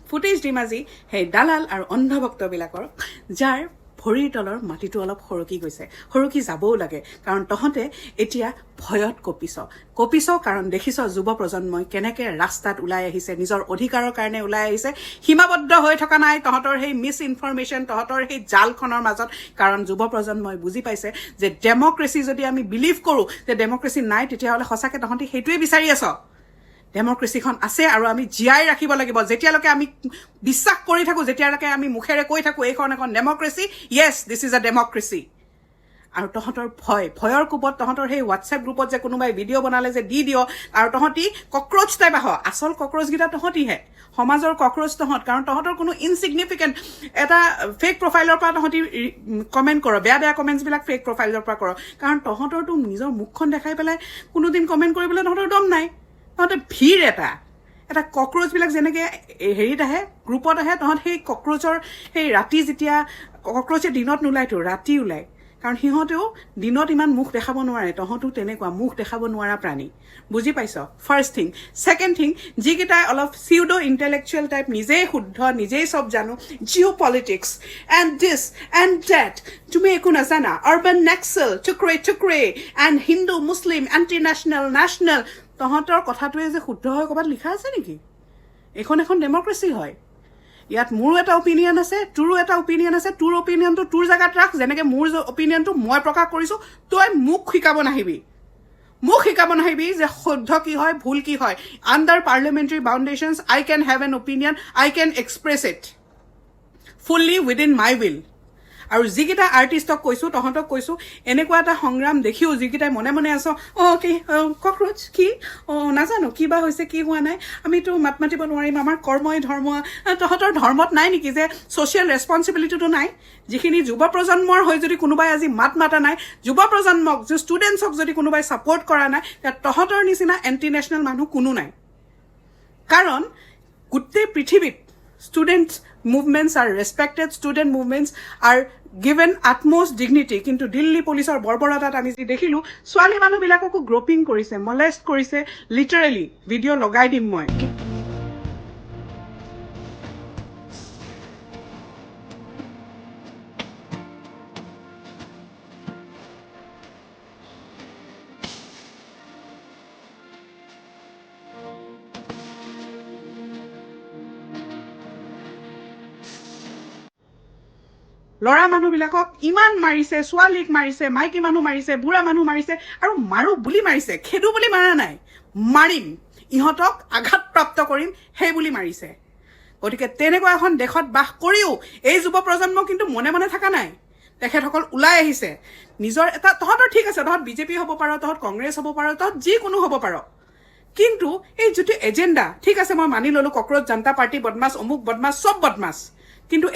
Footage দিম আজি সেই দালাল আৰু অন্ধভক্তবিলাকৰ যাৰ ভৰিৰ তলৰ মাটিটো অলপ সৰকি গৈছে, সৰকি যাবও লাগে, কাৰণ তহঁতে এতিয়া ভয়ত কঁপিছ কাৰণ দেখিছ যুৱ প্ৰজন্মই কেনেকে ৰাস্তাত ওলাই আহিছে, নিজৰ অধিকাৰৰ কাৰণে ওলাই আহিছে, সীমাবদ্ধ হৈ থকা নাই তহঁতৰ সেই মিছ ইনফৰমেশ্যন, তহঁতৰ সেই জালখনৰ মাজত, কাৰণ যুৱ প্ৰজন্মই বুজি পাইছে যে ডেমক্ৰেচি যদি আমি বিলিভ কৰোঁ যে ডেমক্ৰেচি নাই, তেতিয়াহ'লে সঁচাকৈ তহঁতি সেইটোৱে বিচাৰি আছ। ডেমক্ৰেচিখন আছে আৰু আমি জীয়াই ৰাখিব লাগিব। যেতিয়ালৈকে আমি বিশ্বাস কৰি থাকোঁ, যেতিয়ালৈকে আমি মুখেৰে কৈ থাকোঁ এইখন এখন democracy, Yes this is a democracy. আৰু তহঁতৰ ভয়ৰ কোবত তহঁতৰ সেই হোৱাটছএপ গ্ৰুপত যে কোনোবাই ভিডিঅ' বনালে যে দি দিয়, আৰু তহঁতি কক্ৰ'চ টাইপ আহ, আচল কক্ৰ'চকেইটা তহঁতিহে, সমাজৰ কক্ৰ'চ তহঁত, কাৰণ তহঁতৰ কোনো ইনচিগনিফিকেণ্ট এটা ফেক প্ৰফাইলৰ পৰা তহঁতি কমেণ্ট কৰ, বেয়া কমেণ্টছবিলাক ফেক প্ৰফাইলৰ পৰা কৰ, কাৰণ তহঁতৰতো নিজৰ মুখখন দেখাই পেলাই কোনোদিন কমেণ্ট কৰিবলৈ তহঁতৰ দম নাই। তহঁতে ভিৰ এটা কক্ৰ'চবিলাক যেনেকৈ হেৰিত আহে, গ্ৰুপত আহে, তহঁত সেই কক্ৰ'চৰ সেই ৰাতি যেতিয়া কক্ৰ'চে দিনত নোলায়তো, ৰাতি ওলায়, কাৰণ সিহঁতেও দিনত ইমান মুখ দেখাব নোৱাৰে, তহঁতো তেনেকুৱা মুখ দেখাব নোৱাৰা প্ৰাণী। বুজি পাইছ? First thing. ছেকেণ্ড থিং, যিকেইটাই অলপ চিউডো ইণ্টেলেকচুৱেল টাইপ, নিজেই শুদ্ধ, নিজেই চব জানো, geopolitics and this and that, তুমি একো নাজানা, আৰ্বান নেক্সেল, টুকৰে and Hindu Muslim anti national, তহঁতৰ কথাটোৱে যে শুদ্ধ হয় ক'ৰবাত লিখা আছে নেকি? এইখন এখন ডেমক্ৰেচি হয়। ইয়াত মোৰো এটা অপিনিয়ন আছে, তোৰো এটা অপিনিয়ন আছে, তোৰ অপিনিয়নটো তোৰ জেগাত ৰাখ, যেনেকৈ মোৰ অপিনিয়নটো মই প্ৰকাশ কৰিছোঁ। তই মোক শিকাব নাহিবি যে শুদ্ধ কি হয়, ভুল কি হয়। Under parliamentary boundations I can have an opinion, I can express it fully within my will. আৰু যিকেইটা আৰ্টিষ্টক কৈছোঁ, তহঁতক কৈছোঁ, এনেকুৱা এটা সংগ্ৰাম দেখিও যিকেইটাই মনে মনে আছ, কি কক্ৰ'চ কি নাজানো কি বা হৈছে কি হোৱা নাই, আমিতো মাত মাতিব নোৱাৰিম, আমাৰ কৰ্মই ধৰ্ম, তহঁতৰ ধৰ্মত নাই নেকি যে ছ'চিয়েল ৰেছপনচিবিলিটিটো নাই? যিখিনি যুৱ প্ৰজন্মৰ হৈ যদি কোনোবাই আজি মাত মাতা নাই, যুৱ প্ৰজন্মক যে ষ্টুডেণ্টছক যদি কোনোবাই ছাপৰ্ট কৰা নাই, তহঁতৰ নিচিনা এণ্টি নেশ্যনেল মানুহ কোনো নাই। কাৰণ গোটেই পৃথিৱীত student movements are respected, student movements are given utmost dignity, কিন্তু দিল্লী পুলিচৰ বৰ্বৰতাত আমি যি দেখিলোঁ, ছোৱালী মানুহবিলাককো গ্ৰোপিং কৰিছে, মলেষ্ট কৰিছে, লিটাৰেলি ভিডিঅ' লগাই দিম মই। ল'ৰা মানুহবিলাকক ইমান মাৰিছে, ছোৱালীক মাৰিছে, মাইকী মানুহ মাৰিছে, বুঢ়া মানুহ মাৰিছে, আৰু মাৰো বুলি মাৰিছে, খেদো বুলি মাৰা নাই, মাৰিম, ইহঁতক আঘাতপ্ৰাপ্ত কৰিম সেই বুলি মাৰিছে। গতিকে তেনেকুৱা এখন দেশত বাস কৰিও এই যুৱ প্ৰজন্ম কিন্তু মনে মনে থকা নাই। তেখেতসকল ওলাই আহিছে, নিজৰ এটা, তহঁতৰ ঠিক আছে, তহঁত বিজেপি হ'ব পাৰ, তহঁত কংগ্ৰেছ হ'ব পাৰ, তহঁত যিকোনো হ'ব পাৰ, কিন্তু এই যিটো এজেণ্ডা, ঠিক আছে মই মানি ল'লোঁ কক্ৰ'চ জনতা পাৰ্টি বদমাছ, অমুক বদমাছ, চব বদমাছ, কিন্তু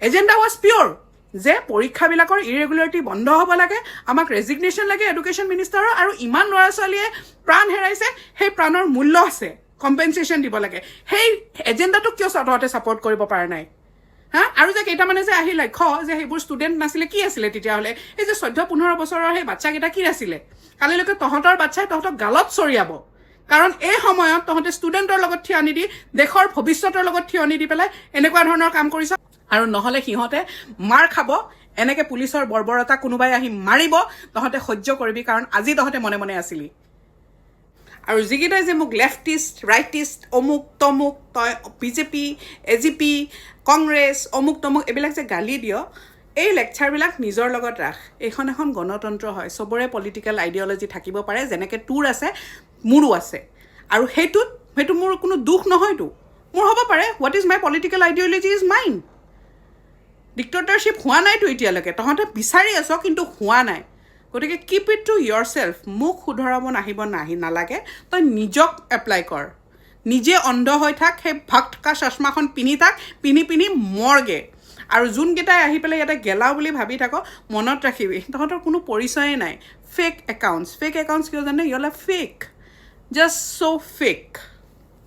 এজেণ্ডা ৱাজ পিয়ৰ, যে পৰীক্ষাবিলাকৰ ইৰেগুলাৰিটি বন্ধ হ'ব লাগে, আমাক ৰেজিগনেশ্যন লাগে এডুকেশ্যন মিনিষ্টাৰৰ, আৰু ইমান ল'ৰা ছোৱালীয়ে প্ৰাণ হেৰাইছে, সেই প্ৰাণৰ মূল্য আছে, কম্পেনচেশ্যন দিব লাগে। সেই এজেণ্ডাটোক কিয় তহঁতে ছাপৰ্ট কৰিব পৰা নাই? আৰু যে কেইটামানে যে আহি লক্ষ্য যে সেইবোৰ ষ্টুডেণ্ট নাছিলে, কি আছিলে তেতিয়াহ'লে? এই যে 14-15 বছৰৰ সেই বাচ্চাকেইটা কি আছিলে? কালিলৈকে তহঁতৰ বাচ্চাই তহঁতক গালত চৰিয়াব, কাৰণ এই সময়ত তহঁতে ষ্টুডেণ্টৰ লগত থিয় নিদি, দেশৰ ভৱিষ্যতৰ লগত থিয় নিদি পেলাই এনেকুৱা ধৰণৰ কাম কৰিছ। আৰু নহ'লে সিহঁতে মাৰ খাব, এনেকৈ পুলিচৰ বৰ্বৰতা কোনোবাই আহি মাৰিব, তহঁতে সহ্য কৰিবি, কাৰণ আজি তহঁতে মনে মনে আছিলি। আৰু যিকেইটাই যে মোক লেফটিষ্ট, ৰাইটিষ্ট, অমুক তমুক, তই বিজেপি, এজিপি, কংগ্ৰেছ, অমুক তমুক এইবিলাক যে গালি দিয়, এই লেকচাৰবিলাক নিজৰ লগত ৰাখ। এইখন এখন গণতন্ত্ৰ হয়, চবৰে পলিটিকেল আইডিঅলজি থাকিব পাৰে, যেনেকৈ তোৰ আছে মোৰো আছে, আৰু সেইটো মোৰ কোনো দুখ নহয়তো, মোৰ হ'ব পাৰে। What is my political ideology is mine. Dictatorship হোৱা নাইতো এতিয়ালৈকে, তহঁতে বিচাৰি আছ কিন্তু হোৱা নাই। গতিকে keep it to yourself, মোক শুধৰাব নালাগে, তই নিজক এপ্লাই কৰ, নিজে অন্ধ হৈ থাক, সেই ভক্ত কা চশমাখন পিন্ধি থাক, পিন্ধি মৰগে। আৰু যোনকেইটাই আহি পেলাই ইয়াতে গেলাও বুলি ভাবি থাক, মনত ৰাখিবি তহঁতৰ কোনো পৰিচয়ে নাই। ফেক একাউণ্টছ কিয় জানে? ইয়ল এ ফেক, জাষ্ট চ' ফেক।